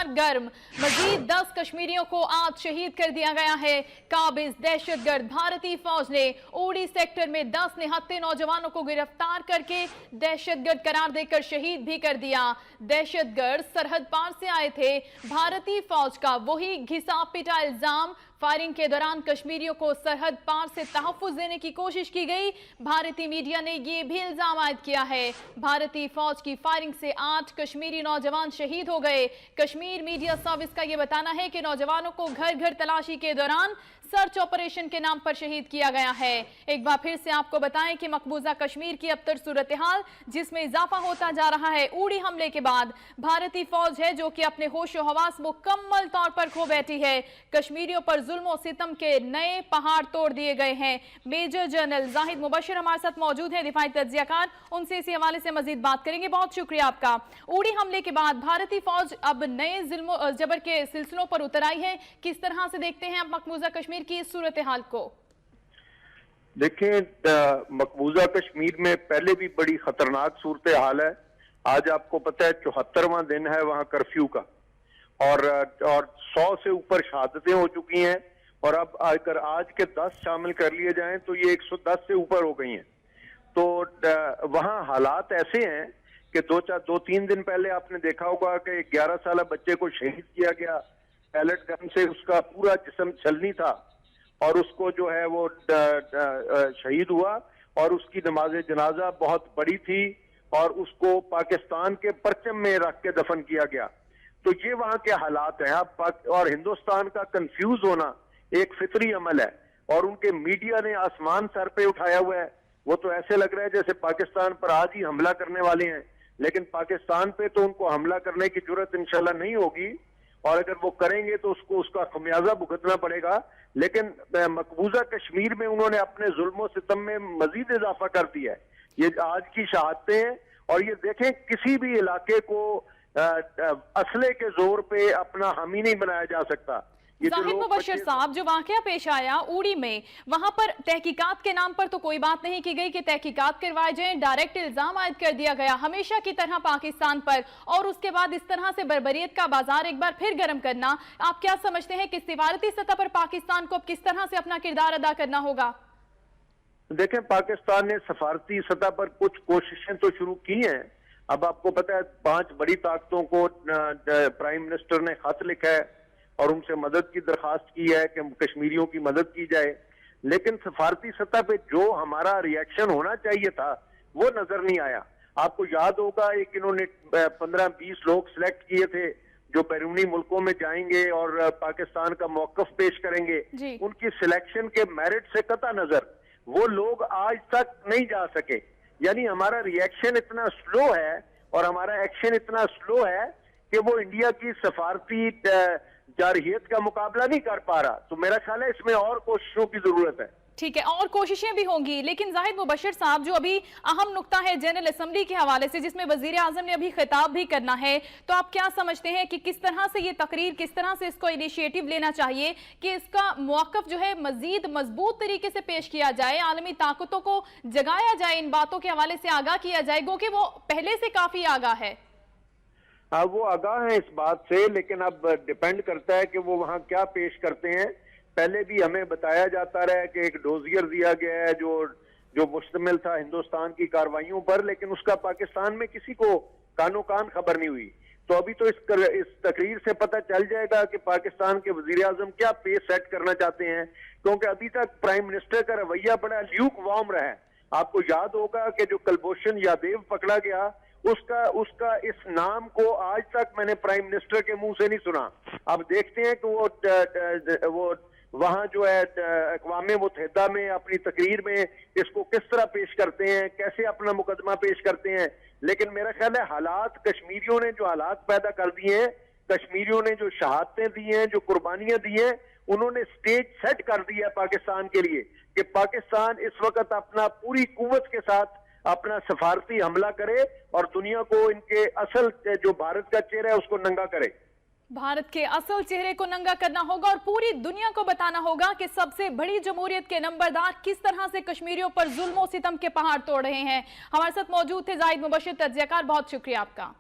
लगातार गर्म। मजीद 10 कश्मीरियों को आज शहीद कर दिया गया है। काबिज दहशतगर्द भारतीय फौज ने उड़ी सेक्टर में 10 निहत्थे नौजवानों को गिरफ्तार करके दहशतगर्द करार देकर शहीद भी कर दिया। दहशतगर्द सरहद पार से आए थे। भारतीय फौज का वही घिसा पिटा इल्जाम। फायरिंग के दौरान कश्मीरियों को सरहद पार से तहफ्फुज देने की कोशिश की गई। भारतीय मीडिया ने यह भी इल्जाम आयद किया है भारतीय फौज की फायरिंग से 8 कश्मीरी नौजवान शहीद हो गए। कश्मीर मीडिया सर्विस का यह बताना है कि नौजवानों को घर घर तलाशी के दौरान सर्च ऑपरेशन के नाम पर शहीद किया गया है। एक बार फिर से आपको बताएं कि मकबूजा कश्मीर की अबतर सूरत हाल जिसमें इजाफा होता जा रहा है। उड़ी हमले के बाद भारतीय फौज है जो कि अपने होश और हवास मुकम्मल तौर पर खो बैठी है। कश्मीरियों पर जुल्म और सितम के नए पहाड़ तोड़ दिए गए हैं। मेजर जनरल जाहिद मुबशर हमारे साथ मौजूद हैं, दिफाई तज्जियाकार, उनसे इसी हवाले से मजीद बात करेंगे। बहुत शुक्रिया आपका। उड़ी हमले के बाद भारतीय फौज अब नए जुल्म जबर के सिलसिलों पर उतर आई है। किस तरह से देखते हैं आप मकबूजा कश्मीर की इस सूरत हाल को? देखें, मकबूजा कश्मीर में पहले भी बड़ी खतरनाक सूरत हाल है। आज आपको पता है 74वां दिन है वहां कर्फ्यू का, और 100 से ऊपर शहादतें हो चुकी हैं, और अब अगर आज के 10 शामिल कर लिए जाएं तो ये 110 से ऊपर हो गई हैं। तो वहां हालात ऐसे हैं कि 2-3 दिन पहले आपने देखा होगा कि 11 साल बच्चे को शहीद किया गया। पैलेट गन से उसका पूरा जिस्म छलनी था और उसको जो है वो शहीद हुआ, और उसकी नमाज जनाजा बहुत बड़ी थी और उसको पाकिस्तान के परचम में रख के दफन किया गया। तो ये वहां के हालात हैं। और हिंदुस्तान का कंफ्यूज होना एक फितरी अमल है, और उनके मीडिया ने आसमान सर पे उठाया हुआ है। वो तो ऐसे लग रहा है जैसे पाकिस्तान पर आज ही हमला करने वाले हैं, लेकिन पाकिस्तान पे तो उनको हमला करने की जरूरत इंशाल्लाह नहीं होगी, और अगर वो करेंगे तो उसका खमियाजा भुगतना पड़ेगा। लेकिन मकबूजा कश्मीर में उन्होंने अपने जुल्म सितम में मजीद इजाफा कर दिया है। ये आज की शहादतें हैं, और ये देखें किसी भी इलाके को असले के जोर पे अपना हामी नहीं बनाया जा सकता। जाहिद मुबशर साहब, जो वाकया पेश आया उड़ी में, वहां पर तहकीकात के नाम पर तो कोई बात नहीं की गई कि तहकीकात करवाए जाएं, डायरेक्ट इल्जाम आयद कर दिया गया हमेशा की तरह पाकिस्तान पर, और उसके बाद इस तरह से बर्बरियत का बाजार एक बार फिर गर्म करना। आप क्या समझते हैं कि सिफारती सतह पर पाकिस्तान को अब किस तरह से अपना किरदार अदा करना होगा? देखें, पाकिस्तान ने सफारती सतह पर कुछ कोशिशें तो शुरू की हैं। अब आपको पता है 5 बड़ी ताकतों को प्राइम मिनिस्टर ने खत लिखा है और उनसे मदद की दरखास्त की है कि कश्मीरियों की मदद की जाए, लेकिन सफारती सतह पे जो हमारा रिएक्शन होना चाहिए था वो नजर नहीं आया। आपको याद होगा एक इन्होंने 15-20 लोग सिलेक्ट किए थे जो बैरूनी मुल्कों में जाएंगे और पाकिस्तान का मौकफ पेश करेंगे। उनकी सिलेक्शन के मेरिट से कता नजर वो लोग आज तक नहीं जा सके। यानी हमारा रिएक्शन इतना स्लो है और हमारा एक्शन इतना स्लो है कि वो इंडिया की सफारती जारहियत का मुकाबला नहीं कर पा रहा। तो मेरा ख्याल है इसमें और कोशिशों की जरूरत है। ठीक है, और कोशिशें भी होंगी, लेकिन जाहिद मुबशर साहब, जो अभी अहम नुक्ता है जनरल असेंबली के हवाले से जिसमें वजीर आजम ने अभी खिताब भी करना है, तो आप क्या समझते हैं कि किस तरह से ये तकरीर, किस तरह से इसको इनिशिएटिव लेना चाहिए कि इसका मौक़िफ़ जो है मजीद मजबूत तरीके से पेश किया जाए, आलमी ताकतों को जगाया जाए, इन बातों के हवाले से आगाह किया जाए, गो कि वो पहले से काफी आगाह है? हाँ, वो आगाह है इस बात से, लेकिन अब डिपेंड करता है कि वो वहाँ क्या पेश करते हैं। पहले भी हमें बताया जाता रहा है कि एक डोजियर दिया गया है जो मुश्तमिल था हिंदुस्तान की कार्रवाइयों पर, लेकिन उसका पाकिस्तान में किसी को कानो कान खबर नहीं हुई। तो अभी तो इस तकरीर से पता चल जाएगा कि पाकिस्तान के वजीर आजम क्या पेस सेट करना चाहते हैं, क्योंकि अभी तक प्राइम मिनिस्टर का रवैया बड़ा ल्यूक वार्म रहा है। आपको याद होगा कि जो कुलभूषण यादव पकड़ा गया, उसका इस नाम को आज तक मैंने प्राइम मिनिस्टर के मुंह से नहीं सुना। अब देखते हैं कि वो वहां जो है अक़वाम मुत्तहिदा में अपनी तकरीर में इसको किस तरह पेश करते हैं, कैसे अपना मुकदमा पेश करते हैं। लेकिन मेरा ख्याल है हालात, कश्मीरियों ने जो हालात पैदा कर दिए हैं, कश्मीरियों ने जो शहादतें दी हैं, जो कुर्बानियां दी हैं, उन्होंने स्टेज सेट कर दिया है पाकिस्तान के लिए कि पाकिस्तान इस वक्त अपना पूरी कुव्वत के साथ अपना सफारती हमला करे और दुनिया को इनके असल जो भारत का चेहरा है उसको नंगा करे। भारत के असल चेहरे को नंगा करना होगा और पूरी दुनिया को बताना होगा कि सबसे बड़ी जमहूरियत के नंबरदार किस तरह से कश्मीरियों पर जुल्म और सितम के पहाड़ तोड़ रहे हैं। हमारे साथ मौजूद थे जाहिद मुबशर तज्जियाकार, बहुत शुक्रिया आपका।